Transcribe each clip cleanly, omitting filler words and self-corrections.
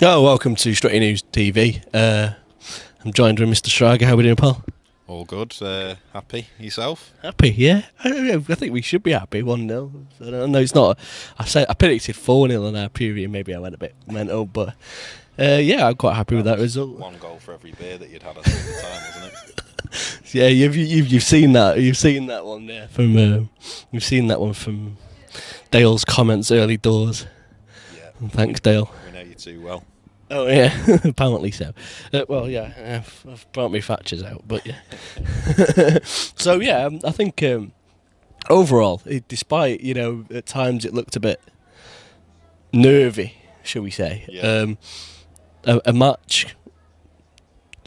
Oh, welcome to Strutty News TV. I'm joined with Mr. Schrager. How are we doing, pal? All good. Happy yourself? Happy, yeah. I think we should be happy. 1-0. I know it's not. I predicted 4-0 in our preview. Maybe I went a bit mental, but yeah, I'm quite happy with that result. One goal for every beer that you'd had at the time, wasn't it? Yeah, you've seen that. You've seen that one there from. You've seen that one from Dale's comments early doors. Yeah. Thanks, Dale. We know you too well. Oh yeah, apparently so. Well, yeah, I've brought my fractures out, but yeah. So yeah, I think overall, despite at times it looked a bit nervy, shall we say? Yeah. A match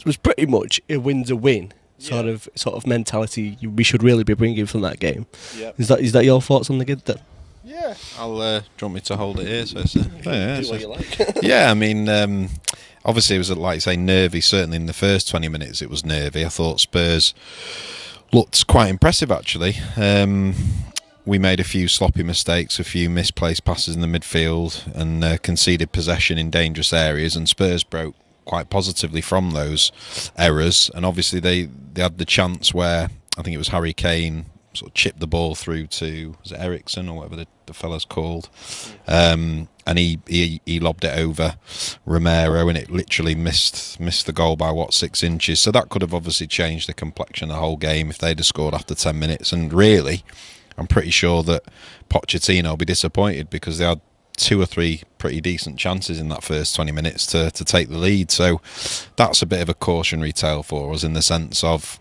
was pretty much a win's a win sort of mentality we should really be bringing from that game. Yeah. Is that your thoughts on the game? Yeah. Do you want me to hold it here? So, Do what you like. yeah, I mean, obviously it was, like you say, nervy. Certainly in the first 20 minutes it was nervy. I thought Spurs looked quite impressive, actually. We made a few sloppy mistakes, a few misplaced passes in the midfield, and conceded possession in dangerous areas, and Spurs broke quite positively from those errors. And obviously they had the chance where I think it was Harry Kane sort of chipped the ball through to, was it Ericsson or whatever the fella's called, and he lobbed it over Romero, and it literally missed the goal by 6 inches. So that could have obviously changed the complexion of the whole game if they'd have scored after 10 minutes. And really, I'm pretty sure that Pochettino will be disappointed, because they had 2 or 3 pretty decent chances in that first 20 minutes to take the lead. So that's a bit of a cautionary tale for us, in the sense of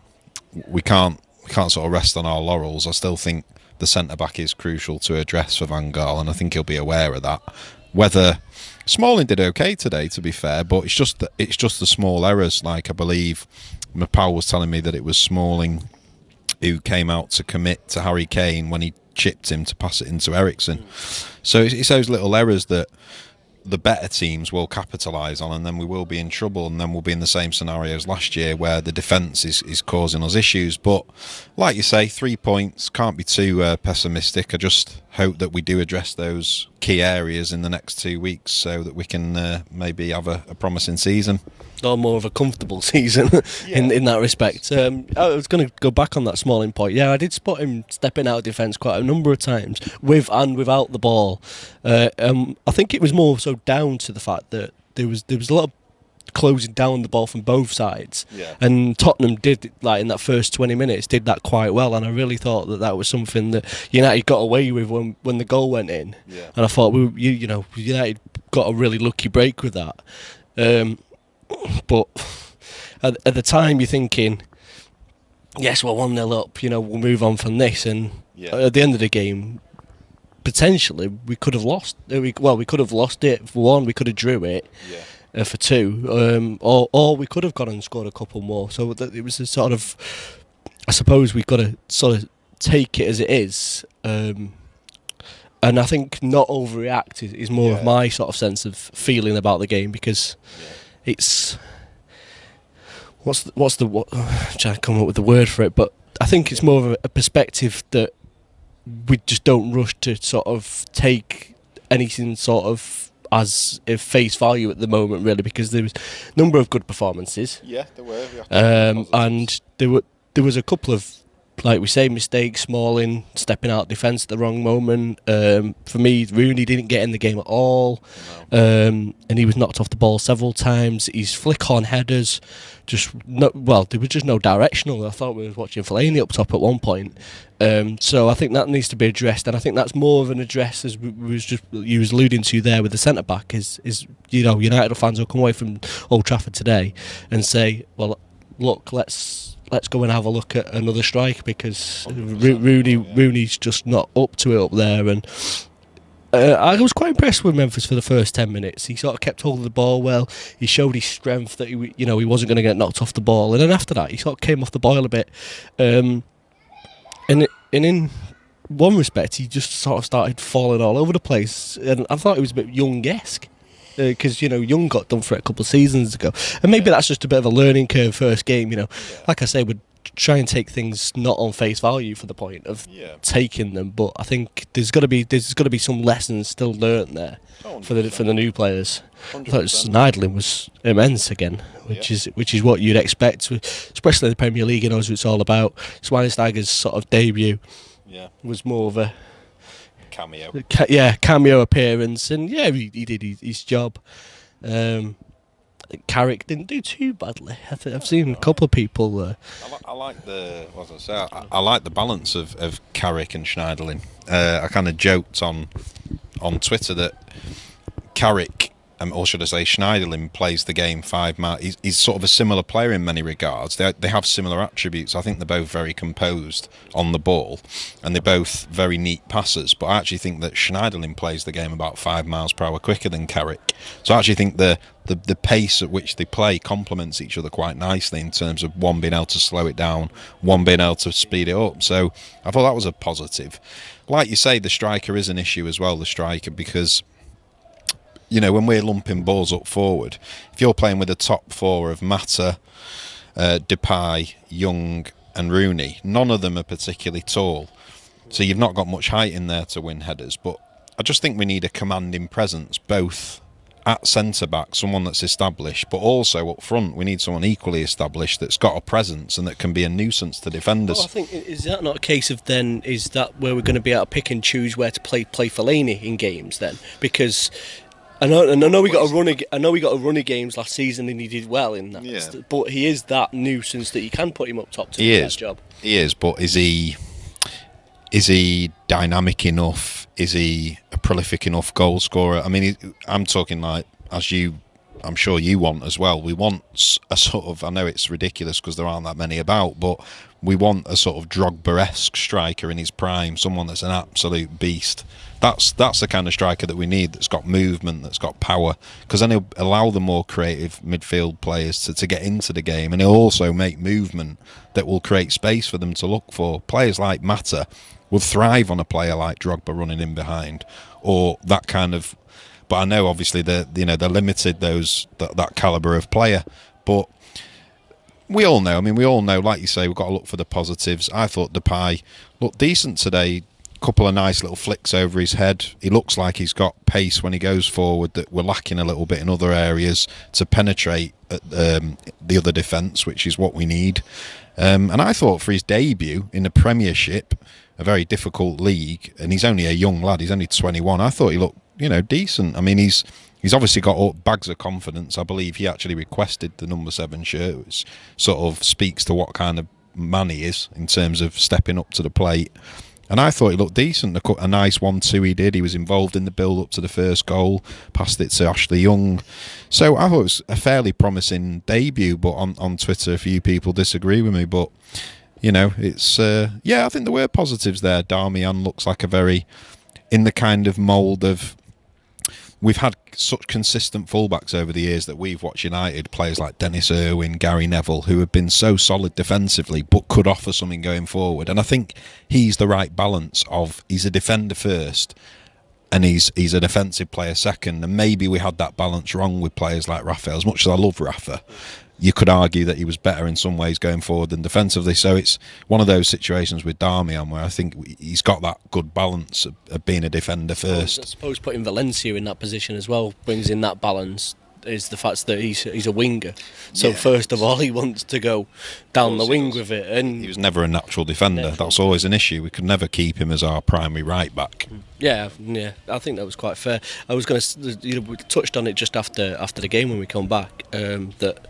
we can't sort of rest on our laurels. I still think the centre-back is crucial to address for Van Gaal, and I think he'll be aware of that. Whether Smalling did okay today, to be fair, but it's just the small errors. Like, I believe my pal was telling me that it was Smalling who came out to commit to Harry Kane when he chipped him to pass it into Ericsson. So it's those little errors that the better teams will capitalise on, and then we will be in trouble, and then we'll be in the same scenario as last year where the defence is causing us issues. But like you say, 3 points, can't be too pessimistic. I just hope that we do address those key areas in the next 2 weeks, so that we can maybe have a promising season. Or more of a comfortable season in that respect. I was going to go back on that Smalling point. Yeah, I did spot him stepping out of defence quite a number of times, with and without the ball. I think it was more so down to the fact that there was a lot of closing down the ball from both sides. Yeah. And Tottenham did, like, in that first 20 minutes, did that quite well, and I really thought that was something that United got away with when the goal went in. Yeah. And I thought United got a really lucky break with that. But at the time, you're thinking, yes, we're 1-0 up, we'll move on from this. And at the end of the game, potentially, we could have lost. We could have lost it for 1, we could have drew it for 2, or we could have gone and scored a couple more. So it was a sort of, I suppose we've got to sort of take it as it is. And I think not overreact is more of my sort of sense of feeling about the game, because it's I'm trying to come up with the word for it, but I think it's more of a perspective that we just don't rush to sort of take anything sort of as a face value at the moment, really, because there was a number of good performances. Yeah, there were. And there was a couple of, like we say, mistakes. Smalling stepping out defence at the wrong moment. For me, Rooney didn't get in the game at all. No. And he was knocked off the ball several times. His flick-on headers, there was just no directional. I thought we were watching Fellaini up top at one point. So I think that needs to be addressed, and I think that's more of an address, as you was alluding to there with the centre-back, is United fans will come away from Old Trafford today and say, well, look, let's go and have a look at another strike, because Rooney's just not up to it up there. And I was quite impressed with Memphis for the first 10 minutes. He sort of kept hold of the ball well. He showed his strength, that he wasn't going to get knocked off the ball. And then after that, he sort of came off the boil a bit. And in one respect, he just sort of started falling all over the place. And I thought it was a bit Young-esque, because Young got done for it a couple of seasons ago, and maybe that's just a bit of a learning curve first game. Like I say, with try and take things not on face value for the point of Yeah. taking them. But I think there's got to be some lessons still learnt there for the new players. I thought Schneiderlin was immense again, which is what you'd expect, especially in the Premier League. He knows what it's all about. Schweinsteiger's sort of debut was more of a Cameo. Cameo appearance, and he did his job. Carrick didn't do too badly. I've seen a couple of people. I like I like the balance of Carrick and Schneiderlin. I kind of joked on Twitter that Carrick, or should I say Schneiderlin, plays the game 5 miles. He's sort of a similar player in many regards. They have similar attributes. I think they're both very composed on the ball, and they're both very neat passers. But I actually think that Schneiderlin plays the game about 5 miles per hour quicker than Carrick. So I actually think the pace at which they play complements each other quite nicely in terms of one being able to slow it down, one being able to speed it up. So I thought that was a positive. Like you say, the striker is an issue as well, because when we're lumping balls up forward, if you're playing with a top 4 of Mata, Depay, Young and Rooney, none of them are particularly tall. So you've not got much height in there to win headers. But I just think we need a commanding presence, both at centre-back, someone that's established, but also up front, we need someone equally established that's got a presence and that can be a nuisance to defenders. Well, I think, is that not a case of then, is that where we're going to be able to pick and choose where to play Fellaini in games then? Because I know we got a run of games last season and he did well in that. But he is that nuisance that you can put him up top to do that job. He is, but is he dynamic enough? Is he a prolific enough goal scorer? I mean, I'm talking like, I'm sure you want as well. We want a sort of, I know it's ridiculous because there aren't that many about, but we want a sort of Drogba-esque striker in his prime, someone that's an absolute beast. That's the kind of striker that we need, that's got movement, that's got power, because then he'll allow the more creative midfield players to get into the game, and he'll also make movement that will create space for them to look for. Players like Mata will thrive on a player like Drogba running in behind, or that kind of. But I know obviously they're limited, that calibre of player. But we all know. I mean, we all know. Like you say, we've got to look for the positives. I thought Depay looked decent today. Couple of nice little flicks over his head. He looks like he's got pace when he goes forward that we're lacking a little bit in other areas to penetrate at, the other defence, which is what we need. And I thought for his debut in the Premiership, a very difficult league, and he's only a young lad, he's only 21, I thought he looked, decent. I mean, he's obviously got bags of confidence. I believe he actually requested the number 7 shirt, which sort of speaks to what kind of man he is in terms of stepping up to the plate. And I thought he looked decent. A nice 1-2 he did. He was involved in the build-up to the first goal, passed it to Ashley Young. So I thought it was a fairly promising debut, but on Twitter a few people disagree with me. But, it's... I think there were positives there. Darmian looks like a very... in the kind of mould of... We've had such consistent fullbacks over the years that we've watched United, players like Dennis Irwin, Gary Neville, who have been so solid defensively but could offer something going forward. And I think he's the right balance of, he's a defender first and he's a defensive player second. And maybe we had that balance wrong with players like Rafa. As much as I love Rafa, you could argue that he was better in some ways going forward than defensively. So it's one of those situations with Darmian where I think he's got that good balance of being a defender first. I suppose putting Valencia in that position as well brings in that balance, is the fact that he's a winger. So first of all, he wants to go down the wing with it. And he was never a natural defender. That's always an issue. We could never keep him as our primary right back. Yeah, I think that was quite fair. I was going to, we touched on it just after the game when we come back, that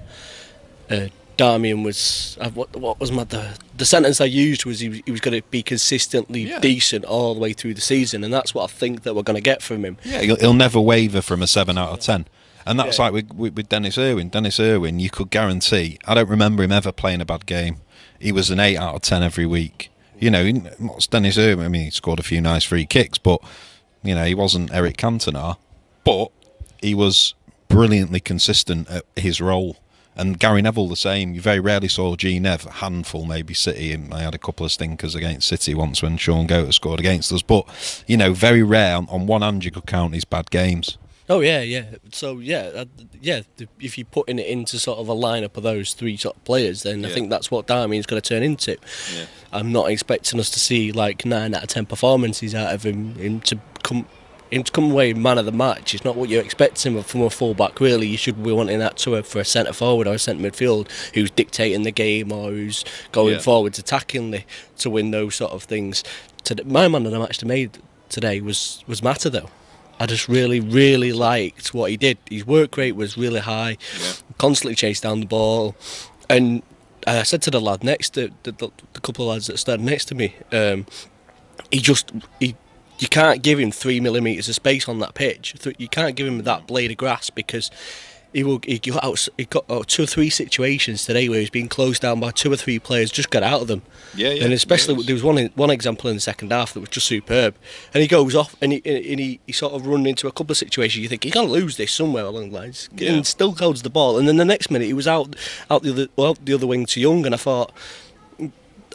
Darmian was what was the sentence I used was he was going to be consistently decent all the way through the season, and that's what I think that we're going to get from him. Yeah, he'll never waver from a 7 out of 10. And that's like with Dennis Irwin. Dennis Irwin, you could guarantee, I don't remember him ever playing a bad game. He was an 8 out of 10 every week. What's Dennis Irwin? I mean, he scored a few nice free kicks, but he wasn't Eric Cantona, but he was brilliantly consistent at his role. And Gary Neville the same. You very rarely saw G Nev, a handful, maybe City, and I had a couple of stinkers against City once when Sean Goater scored against us. But very rare. On one hand, you could count his bad games. Oh yeah, yeah. So yeah, if you're putting it into sort of a lineup of those three sort of players, then I Yeah. think that's what Darmian's going to turn into. Yeah. I'm not expecting us to see like 9 out of 10 performances out of him to come away man of the match. It's not what you're expecting from a fullback. Really, you should be wanting that for a centre forward or a centre midfield who's dictating the game or who's going Yeah. forwards attackingly to win those sort of things. My man of the match to me today was Mata though. I just really, really liked what he did. His work rate was really high, Yeah. constantly chased down the ball. And I said to the lad next to the couple of lads that stood next to me, he just he you can't give him 3 millimeters of space on that pitch. You can't give him that blade of grass because he got out 2 or 3 situations today where he's been closed down by 2 or 3 players, just got out of them. Yeah, yeah. And especially Yes. there was one example in the second half that was just superb. And he goes off and he sort of run into a couple of situations. You think he's going to lose this somewhere along the lines, Yeah. and still holds the ball. And then the next minute he was out the other wing to Young, and I thought,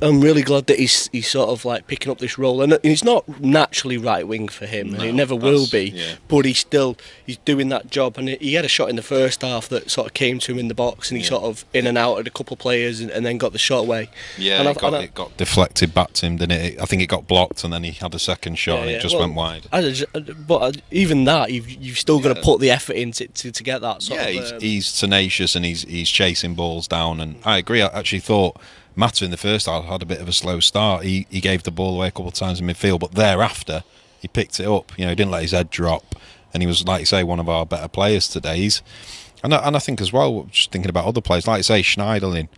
I'm really glad that he's sort of like picking up this role, and he's not naturally right wing for him, and he No, never will that's- be. yeah. But he's doing that job, and he had a shot in the first half that sort of came to him in the box, and he Yeah. sort of in and out at a couple of players, and then got the shot away. Yeah, and it got deflected back to him, didn't it? I think it got blocked, and then he had a second shot, and it just went wide. But even that, you've still got to Yeah. put the effort into to get that sort Yeah, of. he's tenacious, and he's chasing balls down. And I agree. I actually thought Mata in the first half had a bit of a slow start. He gave the ball away a couple of times in midfield, but thereafter he picked it up. You know, he didn't let his head drop, and he was, like you say, one of our better players today. And I think as well, just thinking about other players, like you say, Schneiderlin.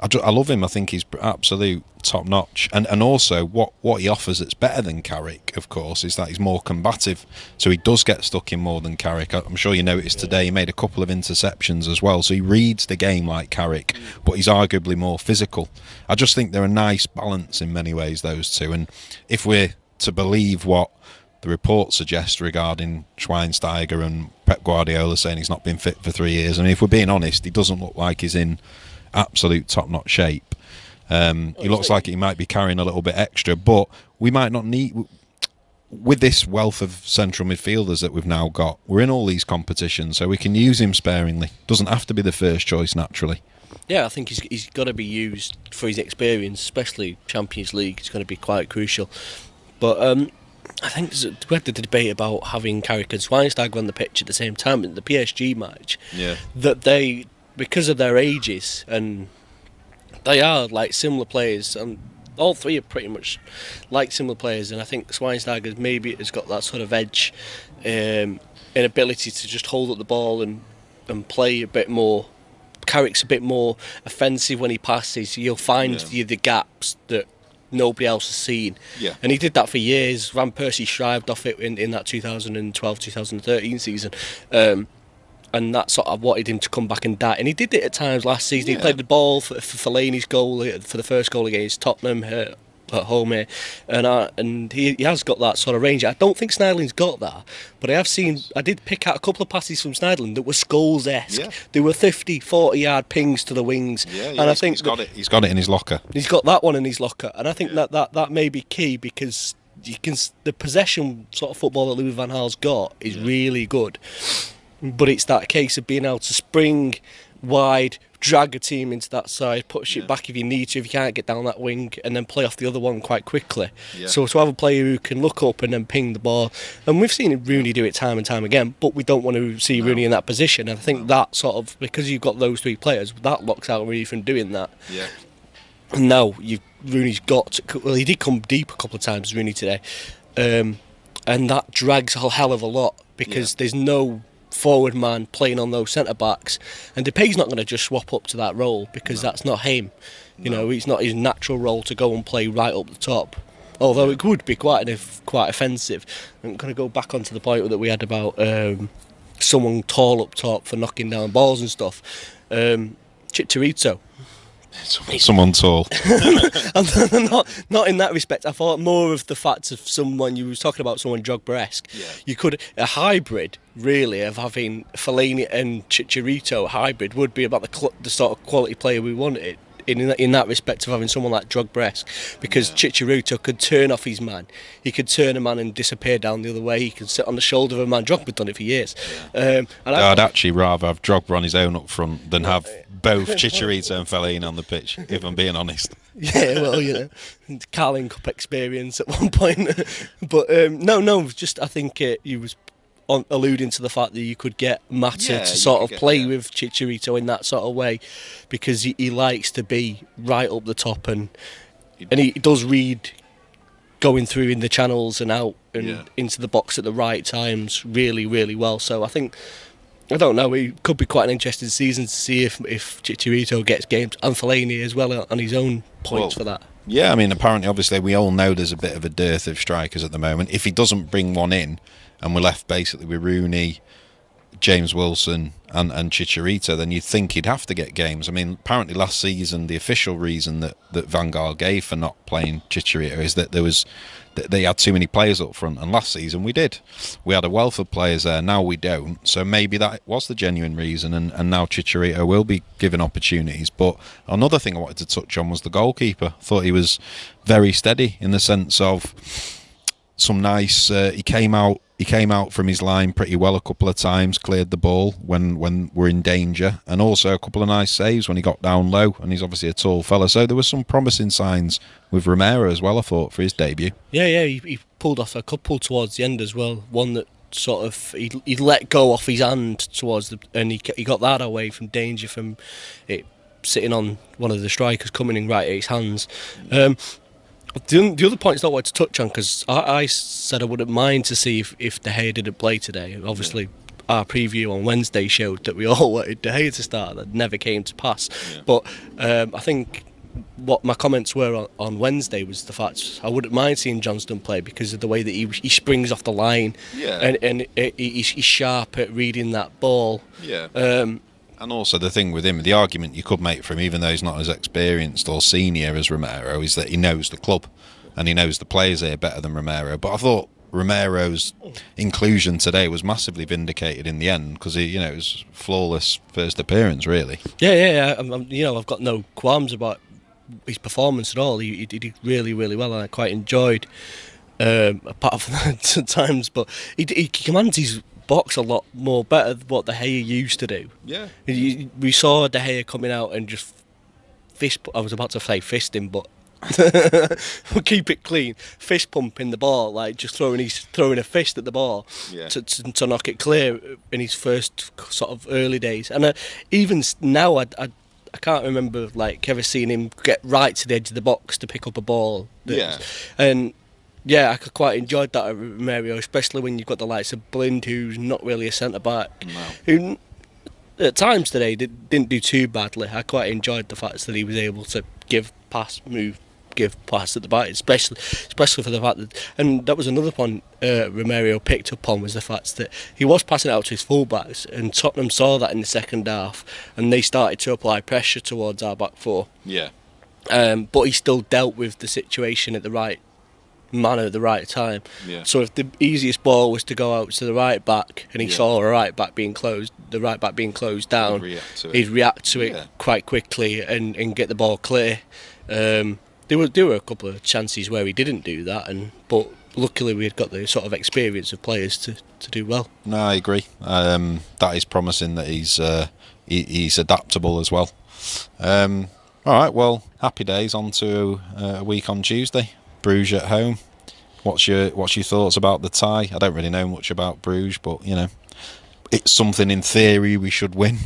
I love him. I think he's absolute top notch, and also what he offers that's better than Carrick, of course, is that he's more combative. So he does get stuck in more than Carrick. I'm sure you noticed today he made a couple of interceptions as well. So he reads the game like Carrick, but he's arguably more physical. I just think they're a nice balance in many ways, those two. And if we're to believe what the report suggests regarding Schweinsteiger and Pep Guardiola saying he's not been fit for 3 years, I mean, if we're being honest, he doesn't look like he's in absolute top-notch shape. He looks like he might be carrying a little bit extra, but we might not need, with this wealth of central midfielders that we've now got, we're in all these competitions, so we can use him sparingly. Doesn't have to be the first choice naturally. Yeah, I think he's got to be used for his experience, especially Champions League. It's going to be quite crucial. But I think we had the debate about having Carrick and Schweinsteiger on the pitch at the same time in the PSG match. Yeah. That they, because of their ages, and they are like similar players, and all three are pretty much like similar players. And I think Schweinsteiger maybe has got that sort of edge, in ability to just hold up the ball and play a bit more. Carrick's a bit more offensive when he passes. You'll find the gaps that nobody else has seen. Yeah. And he did that for years. Van Persie thrived off it in that 2012-2013 season. And that sort of wanted him to come back and die. And he did it at times last season. Yeah. He played the ball for Fellaini's goal, for the first goal against Tottenham at home here. And he has got that sort of range. I don't think Sneijderlin's got that, but I did pick out a couple of passes from Sneijderlin that were Scholes-esque. Yeah. They were 50, 40-yard pings to the wings. Yeah, and I think he's got it. He's got it in his locker. he's got that one in his locker. And I think that may be key, because the possession sort of football that Louis van Gaal's got is really good. But it's that case of being able to spring wide, drag a team into that side, push it back if you need to, if you can't get down that wing, and then play off the other one quite quickly. Yeah. So to have a player who can look up and then ping the ball, and we've seen Rooney do it time and time again, but we don't want to see Rooney in that position. And I think that sort of, because you've got those three players, that locks out Rooney from doing that. Yeah. And now Rooney's he did come deep a couple of times, Rooney, today, and that drags a hell of a lot, because there's no forward man playing on those centre backs, and Depay's not going to just swap up to that role, because that's not him. You know, it's not his natural role to go and play right up the top. Although it would be quite offensive. I'm going to go back onto the point that we had about someone tall up top for knocking down balls and stuff. Chicharito. Someone tall. not in that respect. I thought more of the fact of someone, you was talking about someone Drogba-esque. Yeah. You could, a hybrid really of having Fellaini and Chicharito hybrid would be about the sort of quality player we wanted in that respect of having someone like Drogba, because Chicharito could turn off his man, he could turn a man and disappear down the other way, he could sit on the shoulder of a man. Drogba's done it for years. I'd actually rather have Drogba on his own up front than have both Chicharito and Fellaini on the pitch, if I'm being honest. Yeah, well, Carling Cup experience at one point. But just I think he was alluding to the fact that you could get Mata to sort of play with Chicharito in that sort of way, because he likes to be right up the top, and he does read going through in the channels and out and into the box at the right times really, really well. So I don't know, it could be quite an interesting season to see if Chicharito gets games, and Fellaini as well on his own points for that. Yeah, I mean, apparently, obviously, we all know there's a bit of a dearth of strikers at the moment. If he doesn't bring one in, and we're left basically with Rooney, James Wilson and Chicharito, then you'd think he'd have to get games. I mean, apparently last season, the official reason that Van Gaal gave for not playing Chicharito is that they had too many players up front, and last season we did. We had a wealth of players there, now we don't, so maybe that was the genuine reason, and now Chicharito will be given opportunities. But another thing I wanted to touch on was the goalkeeper. I thought he was very steady in the sense of some nice, he came out from his line pretty well a couple of times, cleared the ball when we're in danger, and also a couple of nice saves when he got down low, and he's obviously a tall fella, so there were some promising signs with Romero as well, I thought, for his debut. Yeah, he pulled off a couple towards the end as well, one that sort of he let go off his hand towards and he got that away from danger from it sitting on one of the strikers coming in right at his hands. The other points I wanted to touch on, because I said I wouldn't mind to see if De Gea didn't play today. Obviously, our preview on Wednesday showed that we all wanted De Gea to start. That never came to pass. Yeah. But I think what my comments were on Wednesday was the fact I wouldn't mind seeing Johnston play because of the way that he springs off the line, and he's sharp at reading that ball. Yeah. And also the thing with him, the argument you could make for him, even though he's not as experienced or senior as Romero, is that he knows the club and he knows the players here better than Romero. But I thought Romero's inclusion today was massively vindicated in the end, because it was flawless first appearance, really. Yeah. I've got no qualms about his performance at all. He did really, really well, and I quite enjoyed, apart from the times, but he commands his box a lot more better than what De Gea used to do. Yeah. We saw De Gea coming out and just I was about to say fisting, but we'll keep it clean. Fist pumping the ball, like just throwing a fist at the ball to knock it clear in his first sort of early days. And even now, I can't remember like ever seeing him get right to the edge of the box to pick up a ball. I quite enjoyed that at Romero, especially when you've got the likes of Blind, who's not really a centre-back, who at times today didn't do too badly. I quite enjoyed the fact that he was able to give pass at the back, especially for the fact that, and that was another point Romero picked up on, was the fact that he was passing out to his fullbacks, and Tottenham saw that in the second half, and they started to apply pressure towards our back four. Yeah. But he still dealt with the situation at the right manner at the right time. Yeah. So if the easiest ball was to go out to the right back and he saw the right back being closed down, he'd react to it quite quickly and get the ball clear. There were a couple of chances where he didn't do that, but luckily we had got the sort of experience of players to do well. No, I agree. That is promising that he's adaptable as well. All right, well, happy days. On to a week on Tuesday. Bruges at home. What's your thoughts about the tie? I don't really know much about Bruges, but it's something in theory we should win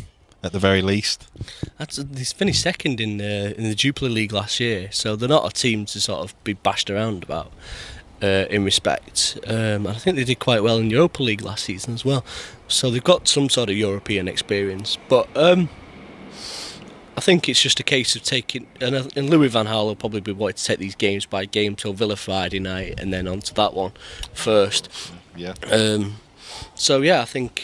at the very least. He's finished second in the Jupiler League last year, so they're not a team to sort of be bashed around about in respect. I think they did quite well in Europa League last season as well, so they've got some sort of European experience. But I think it's just a case of taking, and Louis van Gaal will probably be wanting to take these games by game till Villa Friday night, and then on to that one first. Yeah. I think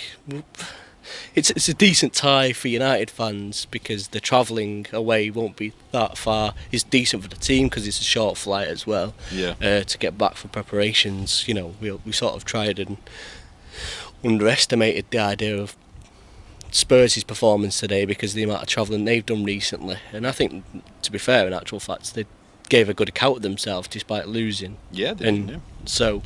it's a decent tie for United fans, because the travelling away won't be that far. It's decent for the team because it's a short flight as well. Yeah. To get back for preparations, we sort of tried and underestimated the idea of Spurs' performance today because of the amount of travelling they've done recently. And I think, to be fair, in actual fact, they gave a good account of themselves despite losing. Yeah, they and did, yeah. So,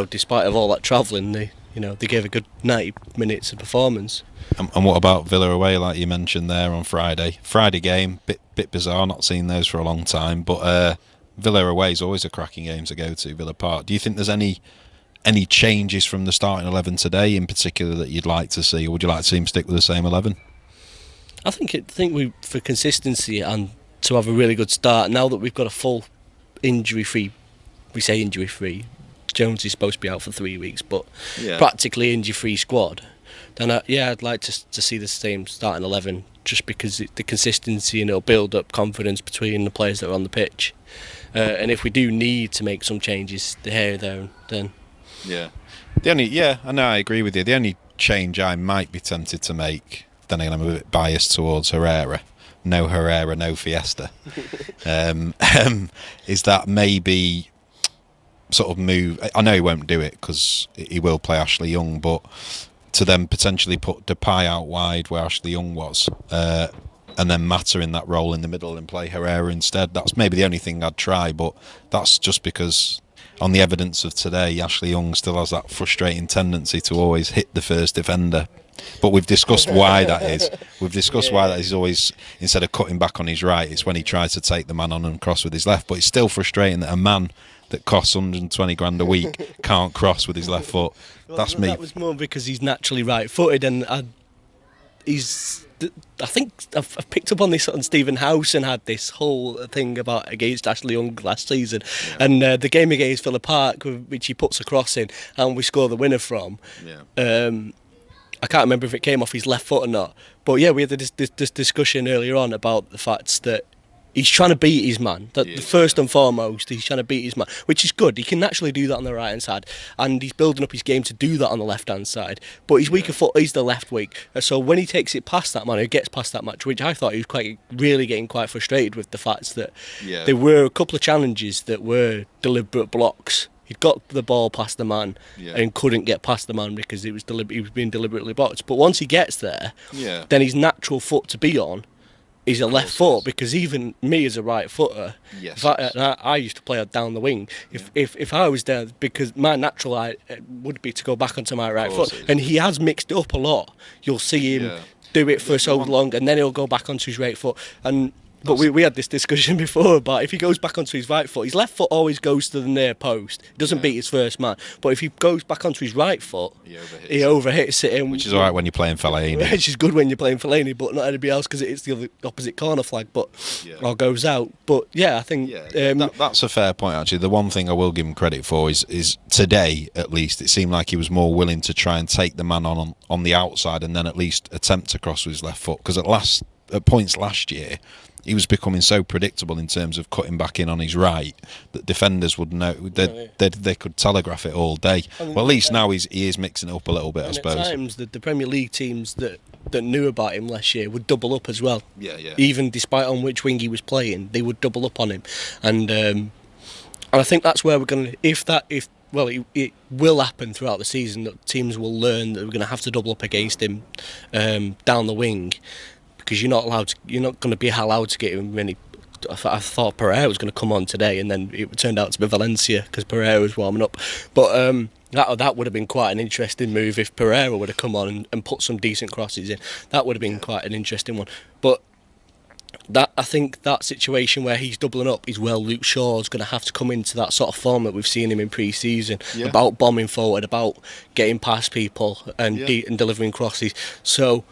despite of all that travelling, they gave a good 90 minutes of performance. And what about Villa away, like you mentioned there on Friday? Friday game, bit bizarre, not seen those for a long time. But Villa away is always a cracking game to go to, Villa Park. Do you think there's any changes from the starting 11 today in particular that you'd like to see, or would you like to see him stick with the same 11? I think we, for consistency and to have a really good start, now that we've got a full injury-free, we say injury-free, Jones is supposed to be out for 3 weeks, but practically injury-free squad, then I'd like to see the same starting 11, just because the consistency, and it'll build up confidence between the players that are on the pitch. And if we do need to make some changes here or there, then... I know, I agree with you. The only change I might be tempted to make, then again I'm a bit biased towards Herrera, no Fiesta, is that maybe sort of move. I know he won't do it because he will play Ashley Young, but to then potentially put Depay out wide where Ashley Young was, and then Mata in that role in the middle and play Herrera instead. That's maybe the only thing I'd try, but that's just because on the evidence of today, Ashley Young still has that frustrating tendency to always hit the first defender. But we've discussed why that is. We've discussed why that is always, instead of cutting back on his right, it's when he tries to take the man on and cross with his left. But it's still frustrating that a man that costs 120 grand a week can't cross with his left foot. That's me. That was more because he's naturally right-footed, and I think I've picked up on this on Stephen House and had this whole thing about against Ashley Young last season, and the game against Villa Park, which he puts a cross in and we score the winner from. I can't remember if it came off his left foot or not, but we had this discussion earlier on about the fact that he's trying to beat his man. First and foremost, he's trying to beat his man, which is good. He can naturally do that on the right hand side, and he's building up his game to do that on the left hand side. But his weaker foot is the left wing. So when he takes it past that man, he gets past that match, which I thought he was really getting quite frustrated with the fact that there were a couple of challenges that were deliberate blocks. He'd got the ball past the man and couldn't get past the man because he was being deliberately blocked. But once he gets there, then his natural foot to be on is a left foot, because even me as a right footer, I used to play down the wing. If I was there, because my natural would be to go back onto my right foot, and he has mixed up a lot. You'll see him do it for so long, and then he'll go back onto his right foot. But we had this discussion before about if he goes back onto his right foot, his left foot always goes to the near post. He doesn't beat his first man. But if he goes back onto his right foot, he overhits it. Which is alright when you're playing Fellaini. Which is good when you're playing Fellaini, but not anybody else because it's the opposite corner flag, or goes out. But I think... that's a fair point, actually. The one thing I will give him credit for is today, at least, it seemed like he was more willing to try and take the man on the outside and then at least attempt to cross with his left foot. Because at points last year, he was becoming so predictable in terms of cutting back in on his right that defenders would know they could telegraph it all day. Well, at least now he is mixing it up a little bit, I suppose. At times, the Premier League teams that knew about him last year would double up as well. Even despite on which wing he was playing, they would double up on him, and I think that's where we're going to. It will happen throughout the season that teams will learn that we're going to have to double up against him down the wing. Because you're not going to be allowed to get him many. I thought Pereira was going to come on today, and then it turned out to be Valencia because Pereira was warming up. But that would have been quite an interesting move if Pereira would have come on and put some decent crosses in. That would have been quite an interesting one. But I think that situation where he's doubling up is where Luke Shaw's going to have to come into that sort of form that we've seen him in pre-season, about bombing forward, about getting past people and delivering crosses. So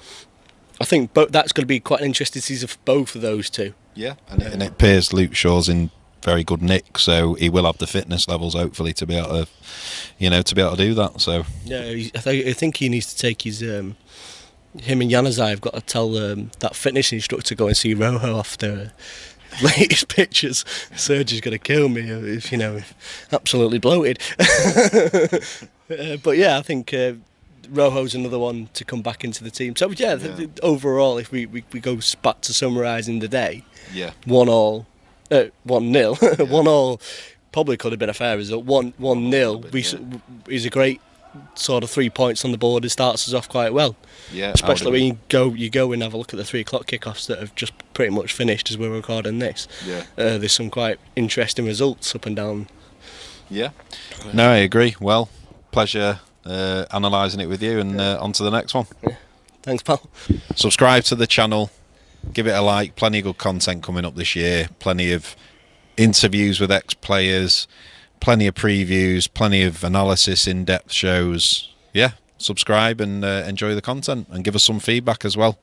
I think that's going to be quite an interesting season for both of those two. And it appears Luke Shaw's in very good nick, so he will have the fitness levels hopefully to be able to do that. So I think he needs to take his him and Januzaj have got to tell that fitness instructor to go and see Rojo after latest pictures. Sergio's going to kill me if absolutely bloated. But I think Rojo's another one to come back into the team. So overall, if we go back to summarising the day, 1-1, 1-0, 1-1 probably could have been a fair result. 1-0 is a great sort of 3 points on the board, it starts us off quite well. Yeah, especially when you go and have a look at the 3 o'clock kickoffs that have just pretty much finished as we're recording this. Yeah. There's some quite interesting results up and down. Yeah. No, I agree. Well, pleasure analysing it with you, and on to the next one. Yeah. Thanks, pal. Subscribe to the channel, give it a like. Plenty of good content coming up this year. Plenty of interviews with ex-players, plenty of previews, plenty of analysis, in-depth shows. Yeah, subscribe and enjoy the content, and give us some feedback as well.